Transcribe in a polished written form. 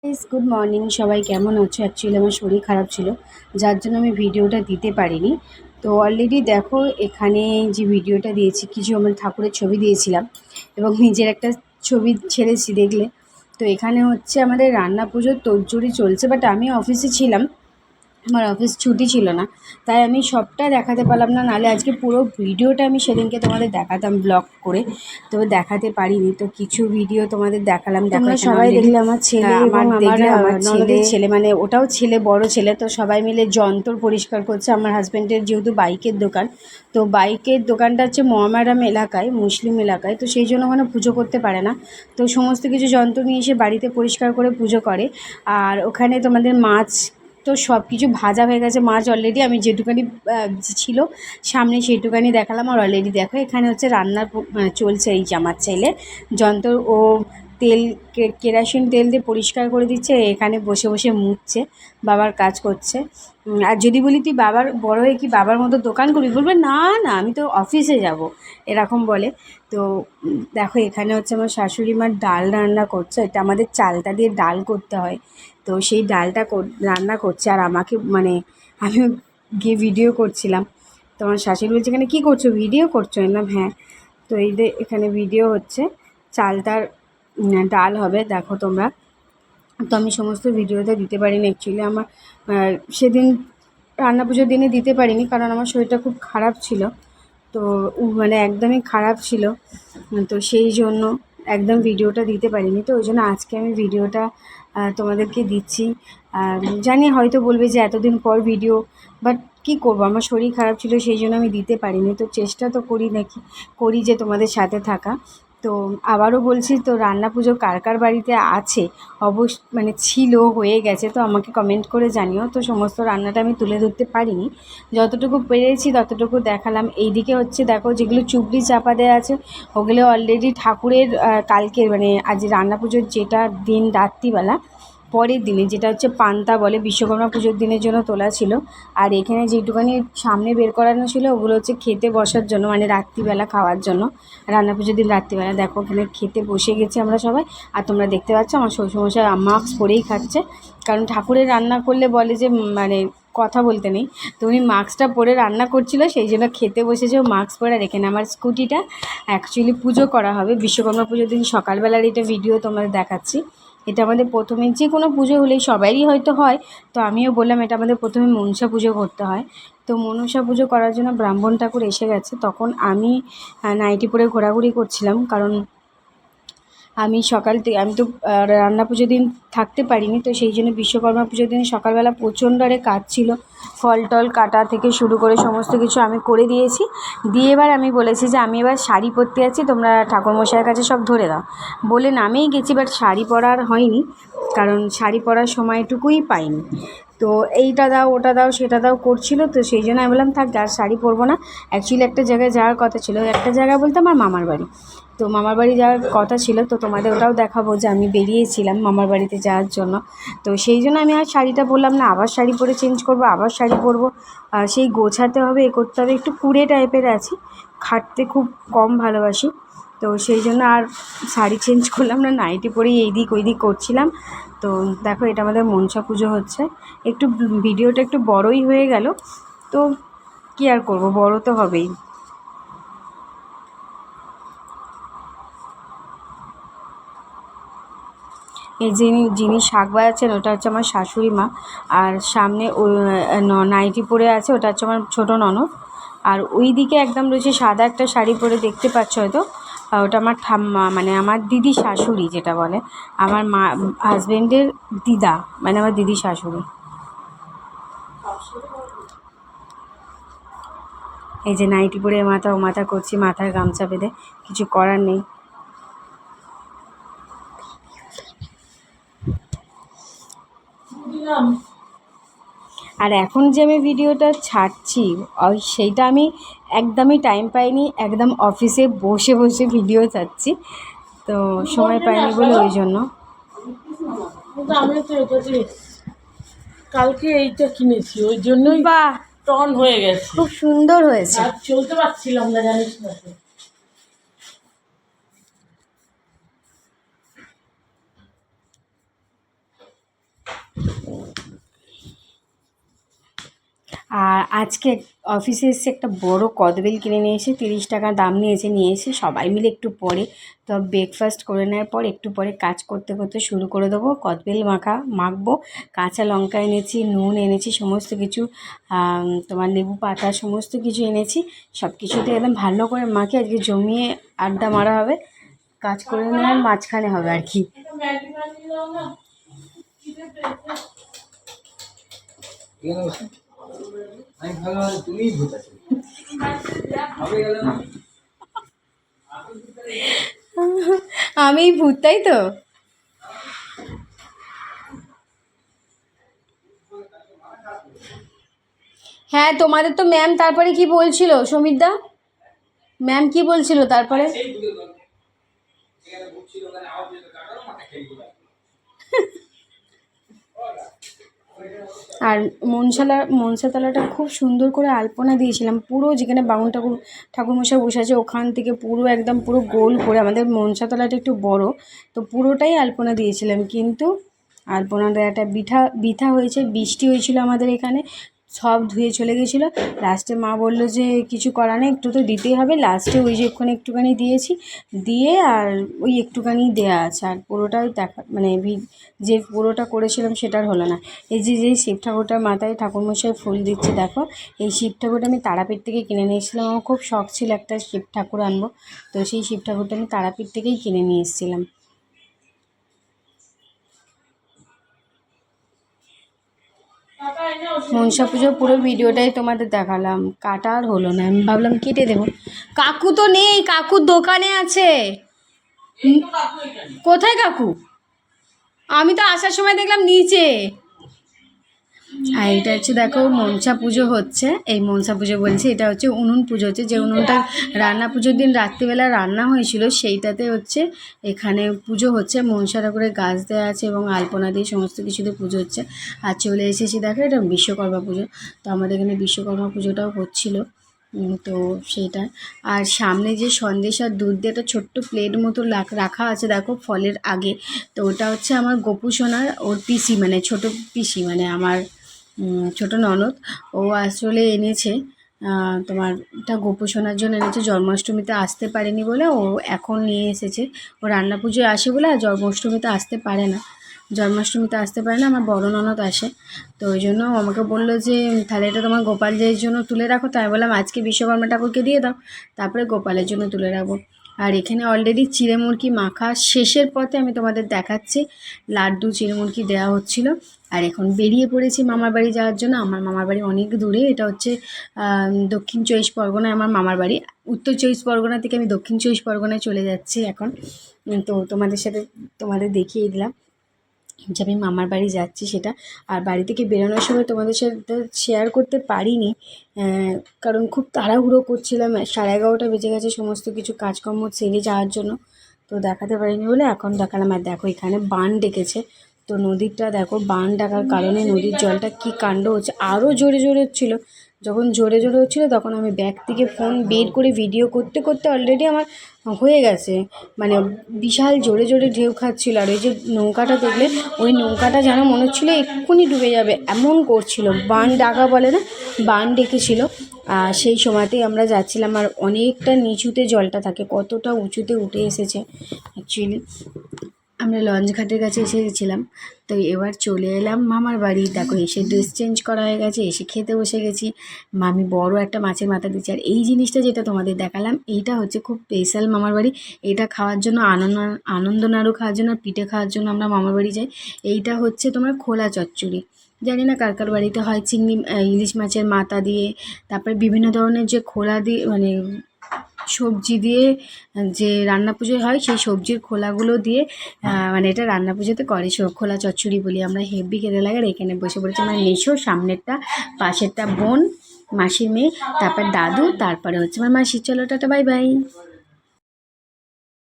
Good morning, সবাই কেমন আছো? অ্যাকচুয়ালি আমার শরীর খারাপ ছিল, যার জন্য আমি ভিডিওটা দিতে পারিনি। তো অলরেডি দেখো এখানে যে ভিডিওটা দিয়েছি, কিছু আমার ঠাকুরের ছবি দিয়েছিলাম এবং নিজের একটা ছবি ছেড়েছি, দেখলে। তো এখানে হচ্ছে আমাদের রান্না পুজোর তোড়জোড়ি চলছে, বাট আমি অফিসে ছিলাম, আমার অফিস ছুটি ছিল না, তাই আমি সবটা দেখাতে পারলাম না। নাহলে আজকে পুরো ভিডিওটা আমি সেদিনকে তোমাদের দেখাতাম ব্লগ করে, তবে দেখাতে পারিনি। তো কিছু ভিডিও তোমাদের দেখালাম। তোমরা সবাই দেখলে আমার ছেলে এবং আমার ননদের ছেলে, মানে ওটাও ছেলে, বড় ছেলে। তো সবাই মিলে যন্ত্র পরিষ্কার করছে। আমার হাজব্যান্ডের যেহেতু বাইকের দোকান, তো বাইকের দোকানটা হচ্ছে মহামারাম এলাকায়, মুসলিম এলাকায়, তো সেই জন্য ওখানে পুজো করতে পারে না। তো সমস্ত কিছু যন্ত্র নিয়ে এসে বাড়িতে পরিষ্কার করে পুজো করে। আর ওখানে তোমাদের মাছ, তো সব কিছু ভাজা হয়ে গেছে। মাছ অলরেডি আমি যেটুকানি ছিল সামনে সেইটুকানি দেখালাম। আর অলরেডি দেখো এখানে হচ্ছে রান্নার চলছে। এই যে আমার ছেলে যন্ত্র, ও তেল, কেরাসিন তেল দিয়ে পরিষ্কার করে দিচ্ছে, এখানে বসে বসে মুছছে, বাবার কাজ করছে। আর যদি বলি তুই বাবার বড় হয়ে কি বাবার মতো দোকান করবি, বলবে না না আমি তো অফিসে যাব, এরকম বলে। তো দেখো এখানে হচ্ছে আমার শাশুড়ি মার ডাল রান্না করছে। এটা আমাদের চালটা দিয়ে ডাল করতে হয়, তো সেই ডালটা রান্না করছে। আর আমাকে মানে আমি গিয়ে ভিডিও করছিলাম। তো আমার শাশুড়ি বলছে, এখানে কী করছো, ভিডিও করছো? না হ্যাঁ। তো এই যে এখানে ভিডিও হচ্ছে, চালটার ডাল হবে, দেখো তোমরা। তো আমি সমস্ত ভিডিওটা দিতে পারিনি অ্যাকচুয়ালি। আমার সেদিন রান্না পুজোর দিনে দিতে পারিনি, কারণ আমার শরীরটা খুব খারাপ ছিল। তো মানে একদমই খারাপ ছিল, তো সেই জন্য একদম ভিডিওটা দিতে পারিনি। তো ওই জন্য আজকে আমি ভিডিওটা তোমাদেরকে দিচ্ছি। জানি হয়তো বলবে যে এতদিন পর ভিডিও, বাট কী করবো, আমার শরীর খারাপ ছিল, সেই জন্য আমি দিতে পারিনি। তো চেষ্টা তো করি যে তোমাদের সাথে থাকা। তো আবারও বলছি, তো রান্না পুজো কার কার বাড়িতে আছে মানে ছিল, হয়ে গেছে, তো আমাকে কমেন্ট করে জানিও। তো সমস্ত রান্নাটা আমি তুলে ধরতে পারিনি, যতটুকু পেরেছি ততটুকু দেখালাম। এইদিকে হচ্ছে দেখো, যেগুলো চুবড়ি চাপা দেওয়া আছে ওগুলো অলরেডি ঠাকুরের কালকের, মানে আজ রান্না পুজোর যেটা দিন রাত্রিবেলা, পরের দিনে, যেটা হচ্ছে পান্তা বলে, বিশ্বকর্মা পুজোর দিনের জন্য তোলা ছিল। আর এখানে যেটুখানি সামনে বের করানো ছিল ওগুলো হচ্ছে খেতে বসার জন্য, মানে রাত্রিবেলা খাওয়ার জন্য। রান্না পুজোর দিন রাত্রিবেলা দেখো এখানে খেতে বসে গেছি আমরা সবাই। আর তোমরা দেখতে পাচ্ছ আমার শ্বশুরমশাই মাস্ক পরেই খাচ্ছে, কারণ ঠাকুরের রান্না করলে বলে যে মানে কথা বলতে নেই। তো উনি মাস্কটা পরে রান্না করছিল, সেই জন্য খেতে বসেছে ও মাস্ক পরে। আর এখানে আমার স্কুটিটা অ্যাকচুয়ালি পুজো করা হবে বিশ্বকর্মা পুজোর দিন সকালবেলার, এটা ভিডিও তোমাদের দেখাচ্ছি। এটা আমাদের প্রথমে, যে কোনো পুজো হলেই সবারই হয়তো হয়, তো আমিও বললাম এটা আমাদের প্রথমে মনসা পুজো করতে হয়। তো মনসা পুজো করার জন্য ব্রাহ্মণ ঠাকুর এসে গেছে। তখন আমি নাইটি পরে ঘোরাঘুরি করছিলাম, কারণ আমি সকাল থেকে, আমি তো রান্না পুজোর দিন থাকতে পারিনি, তো সেই জন্য বিশ্বকর্মা পুজোর দিন সকালবেলা প্রচণ্ড আরে কাজ ছিল। ফল টল কাটা থেকে শুরু করে সমস্ত কিছু আমি করে দিয়েছি। দিয়ে এবার আমি বলেছি যে আমি এবার শাড়ি পরতে যাচ্ছি, তোমরা ঠাকুরমশাইয়ের কাছে সব ধরে দাও, বলে নামেই গেছি। বাট শাড়ি পরার হয়নি, কারণ শাড়ি পরার সময়টুকুই পাইনি। তো এইটা দাও, ওটা দাও, সেটা দাও করছিল, তো সেই জন্য আমি বললাম থাক, আর শাড়ি পরবো না। অ্যাকচুয়ালি একটা জায়গায় যাওয়ার কথা ছিল, একটা জায়গায় বলতে আমার মামার বাড়ি। তো মামার বাড়ি যাওয়ার কথা ছিল, তো তোমাদের ওটাও দেখাবো যে আমি বেরিয়েছিলাম মামার বাড়িতে যাওয়ার জন্য। তো সেই জন্য আমি আর শাড়িটা পরলাম না, আবার শাড়ি পরে চেঞ্জ করবো, আবার শাড়ি পরবো, সেই গোছাতে হবে, এ করতে হবে। একটু কুড়ে টাইপের আছি, খাটতে খুব কম ভালোবাসি, তো সেই জন্য আর শাড়ি চেঞ্জ করলাম না, নাইটি পরেই এই দিক ওই দিক করছিলাম। তো দেখো এটা আমাদের মনসা পুজো হচ্ছে। একটু ভিডিওটা একটু বড়ই হয়ে গেল, তো কী আর করবো, বড় তো হবেই। এই যিনি শাক বাজাচ্ছেন ওটা হচ্ছে আমার শাশুড়ি মা। আর সামনে ওই নাইটি পরে আছে, ওটা হচ্ছে আমার ছোটো ননদ। আর ওই দিকে একদম রয়েছে সাদা একটা শাড়ি পরে, দেখতে পাচ্ছ হয়তো, ওটা আমার ঠাম্মা, মানে আমার দিদি শাশুড়ি যেটা বলে, আমার মা হাজব্যান্ডের দিদা, মানে আমার দিদি শাশুড়ি। এই যে নাইটি পরে মাথা ও মাথা করছি, মাথায় গামছা বেঁধে, কিছু করার নেই। আর এখন যে আমি ভিডিওটা ছাড়ছি, সেইটা আমি একদমই টাইম পাইনি, একদম অফিসে বসে বসে ভিডিও ছাড়ছি, তো সময় পাইনি বলে ওই জন্য। আমি তো কালকে এইটা কিনেছি, ওই জন্যই বাহ, টন হয়ে গেছে, খুব সুন্দর হয়েছে। আর চলতে পারছিলাম না, জানিস না তো। আর আজকে অফিসে এসে একটা বড় কদবেল কিনে নিয়ে এসে 30 টাকা দাম নিয়ে এসে সবাই মিলে একটু পরে তো ব্রেকফাস্ট করে নেওয়ার পর একটু পরে কাজ করতে করতে শুরু করে দেবো। কদবেল মাখবো, কাঁচা লঙ্কা এনেছি, নুন এনেছি, সমস্ত কিছু তোমার লেবু পাতা সমস্ত কিছু এনেছি। সব কিছুতে একদম ভালো করে মাখে আজকে জমিয়ে আড্ডা মারা হবে, কাজ করে নেওয়ার মাঝখানে হবে আর কি। আমি ভূত, তাই তো? হ্যাঁ, তোমাদের তো ম্যাম তারপরে কি বলছিল সমিতদা? ম্যাম কি বলছিল তারপরে? আর মনসাতলাটা খুব সুন্দর করে আলপনা দিয়েছিলাম, পুরো যেখানে বামুন ঠাকুরমশাই বসে আছে ওখান থেকে পুরো একদম পুরো গোল করে, আমাদের মনসাতলাটা একটু বড় তো পুরোটাই আলপনা দিয়েছিলাম, কিন্তু আলপনাটা একটা বৃথা হয়েছে। বৃষ্টি হয়েছিল আমাদের এখানে, সব ধুয়ে চলে গেছিলো। লাস্টে মা বললো যে কিছু করার নেই, একটু তো দিতেই হবে। লাস্টে ওই যে ওখানে একটুখানি দিয়েছি, দিয়ে আর ওই একটুখানি দেয়া আছে, আর পুরোটাই দেখা মানে যে পুরোটা করেছিলাম সেটার হলো না। এই যে শিব ঠাকুরটার মাথায় ঠাকুরমশাই ফুল দিচ্ছে দেখো, এই শিব ঠাকুরটা আমি তারাপীঠ থেকে কিনে নিয়েছিলাম। আমার খুব শখ ছিল একটা শিব ঠাকুর আনবো, তো সেই শিব ঠাকুরটা আমি তারাপীঠ থেকেই কিনে নিয়ে এসেছিলাম। মনসা পুজোর পুরো ভিডিওটাই তোমাদের দেখালাম, কাটা আর হলো না, আমি ভাবলাম কেটে দেবো। কাকু তো নেই, কাকুর দোকানে আছে। কোথায় কাকু? আমি তো আসার সময় দেখলাম নিচে। আর এটা হচ্ছে দেখো মনসা পুজো হচ্ছে, এই মনসা পুজো বলছে, এটা হচ্ছে উনুন পুজো হচ্ছে, যে উনুনটা রান্না পুজোর দিন রাত্রিবেলা রান্না হয়েছিল সেইটাতে হচ্ছে এখানে পুজো হচ্ছে। মনসা ঠাকুরের গাছ দেওয়া আছে এবং আলপনা দিয়ে সমস্ত কিছুতে পুজো হচ্ছে। আর চলে এসেছি দেখো, এটা বিশ্বকর্মা পুজো, তো আমাদের এখানে বিশ্বকর্মা পুজোটাও হচ্ছিলো। তো সেইটা, আর সামনে যে সন্দেশ আর দুধ দিয়ে একটা ছোট্ট প্লেট মতো রাখা আছে দেখো ফলের আগে, তো ওটা হচ্ছে আমার গপু সোনার, ওর পিসি মানে ছোট পিসি মানে আমার ছোট ননদ, ও আসলে এনেছে তোমার এটা গোপু সোনার জন্য এনেছে। জন্মাষ্টমীতে আসতে পারেনি বলে ও এখন নিয়ে এসেছে, ও রান্না পুজোয় আসে বলে, আর জন্মাষ্টমীতে আসতে পারে না, আমার বড় ননদ আসে। তো ওই জন্য আমাকে বললো যে তাহলে এটা তোমার গোপাল জাইয়ের জন্য তুলে রাখো, তাই বললাম আজকে বিশ্বকর্মা ঠাকুরকে দিয়ে দাও, তারপরে গোপালের জন্য তুলে রাখবো। আর এখানে অলরেডি চিড়েমুরকি মাখা শেষের পথে আমি তোমাদের দেখাচ্ছি, লাড্ডু চিড়েমুরকি দেওয়া হচ্ছিলো। আর এখন বেরিয়ে পড়েছি মামার বাড়ি যাওয়ার জন্য। আমার মামার বাড়ি অনেক দূরে, এটা হচ্ছে দক্ষিণ 24 পরগনায় আমার মামার বাড়ি। উত্তর 24 পরগনা থেকে আমি দক্ষিণ 24 পরগনায় চলে যাচ্ছি এখন। তো তোমাদের দেখিয়ে দিলাম যে আমি মামার বাড়ি যাচ্ছি সেটা। আর বাড়ি থেকে বেরোনোর সময় তোমাদের সাথে শেয়ার করতে পারিনি, কারণ খুব তাড়াহুড়ো করছিলাম, 11:30 বেজে গেছে সমস্ত কিছু কাজকর্ম সেরে যাওয়ার জন্য, তো দেখাতে পারিনি বলে এখন দেখালাম। আর দেখো এখানে বান ডেকেছে, তো নদীরটা দেখো, বান ডাকার কারণে নদীর জলটা কি কাণ্ড হচ্ছে, আরও জোরে জোরে হচ্ছিলো। যখন জোরে জোরে হচ্ছিলো তখন আমি ব্যাগ থেকে ফোন বের করে ভিডিও করতে করতে অলরেডি আমার হয়ে গেছে, মানে বিশাল জোরে জোরে ঢেউ খাচ্ছিল। আর ওই যে নৌকাটা দেখলে, ওই নৌকাটা যেন মনে হচ্ছিলো এক্ষুনি ডুবে যাবে এমন করছিল। বান ডাকা বলে না, বান ডেকেছিল। সেই সময়তেই আমরা যাচ্ছিলাম, আর অনেকটা নিচুতে জলটা থাকে, কতটা উঁচুতে উঠে এসেছে। অ্যাকচুয়ালি আমরা লঞ্চ ঘাটের কাছে এসে গেছিলাম, তো এবার চলে এলাম মামার বাড়ি। দেখো এসে ড্রেস চেঞ্জ করা হয়ে গেছে, এসে খেতে বসে গেছি। মামি বড় একটা মাছের মাথা দিচ্ছে। আর এই জিনিসটা যেটা তোমাদের দেখালাম, এইটা হচ্ছে খুব স্পেশাল মামার বাড়ি। এটা খাওয়ার জন্য আনন্দ নাড়ু খাওয়ার জন্য, পিঠে খাওয়ার জন্য আমরা মামার বাড়ি যাই। এইটা হচ্ছে তোমার খোলা চচ্চড়ি, জানি না কার কার বাড়িতে হয়, ইলিশ মাছের মাথা দিয়ে, তারপরে বিভিন্ন ধরনের যে খোলা দিয়ে মানে সবজি দিয়ে যে রান্না পুজোয় হয়, সেই সবজির খোলাগুলো দিয়ে মানে এটা রান্না পুজোতে করে, খোলা চচ্চড়ি বলি আমরা। হেভি খেতে লাগে। আর এখানে বসে পড়েছে আমার মেশো, সামনেরটা, পাশেরটা বোন, মাসির মেয়ে, তারপর দাদু, তারপরে হচ্ছে আমার মাসির। চলো টাটা, বাই বাই।